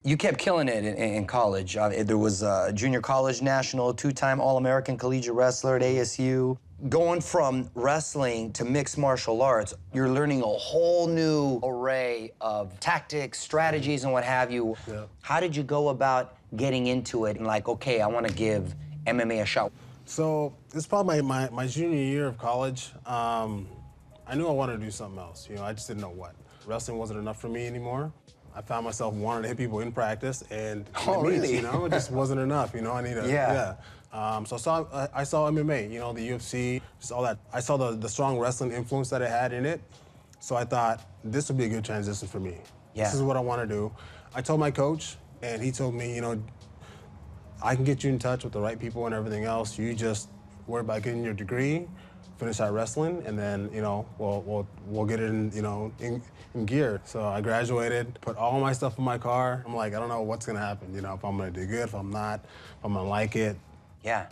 You kept killing it in college. There was a junior college national, two-time All-American collegiate wrestler at ASU. Going from wrestling to mixed martial arts, you're learning a whole new array of tactics, strategies, and what have you. Yeah. How did you go about getting into it and like, okay, I want to give MMA a shot? So it's probably my junior year of college. I knew I wanted to do something else. I just didn't know what. Wrestling wasn't enough for me anymore. I found myself wanting to hit people in practice, and Oh, really? it just wasn't enough. I need a So I saw MMA, the UFC, just all that. I saw the strong wrestling influence that it had in it. So I thought this would be a good transition for me. Yeah. This is what I want to do. I told my coach, and he told me, I can get you in touch with the right people and everything else. You just worry about getting your degree, finish out wrestling, and then we'll get it in gear. So I graduated, put all my stuff in my car. I'm like, I don't know what's gonna happen. If I'm gonna do good, if I'm not, if I'm gonna like it. Yeah.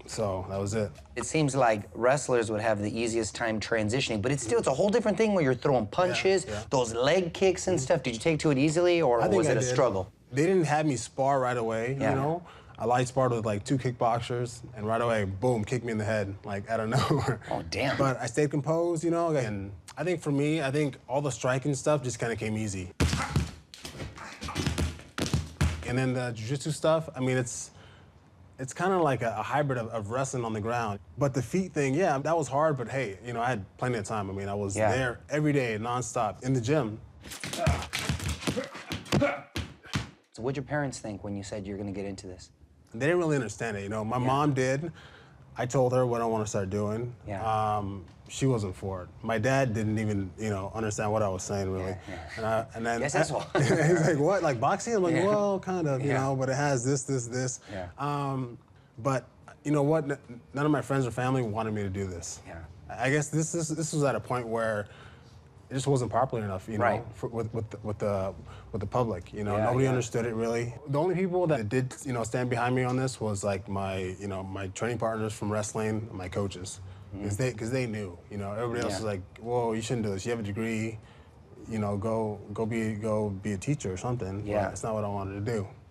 So that was it. It seems like wrestlers would have the easiest time transitioning, but it's a whole different thing where you're throwing punches, those leg kicks and stuff. Did you take to it easily, or was it a struggle? They didn't have me spar right away, I light sparred with like 2 kickboxers, and right away, boom, kicked me in the head, like out of nowhere. Oh, damn. But I stayed composed, and I think for me, all the striking stuff just kind of came easy. And then the jiu-jitsu stuff, it's kind of like a hybrid of wrestling on the ground. But the feet thing, yeah, that was hard, but hey, I had plenty of time. I was there every day, nonstop, in the gym. So what'd your parents think when you said you're gonna get into this? They didn't really understand it, My mom did. I told her what I want to start doing. Yeah. She wasn't for it. My dad didn't even, understand what I was saying, really. Yeah. And then Yes, that's all. he's like, what, like boxing? I'm like, well, kind of, but it has this. Yeah. But you know what? None of my friends or family wanted me to do this. Yeah. I guess this was at a point where it just wasn't popular enough, Right. with the public. Nobody understood it really. The only people that did, stand behind me on this was like my training partners from wrestling, my coaches, because they knew. Everybody else was like, whoa, you shouldn't do this. You have a degree. Go be a teacher or something. Yeah. But it's not what I wanted to do.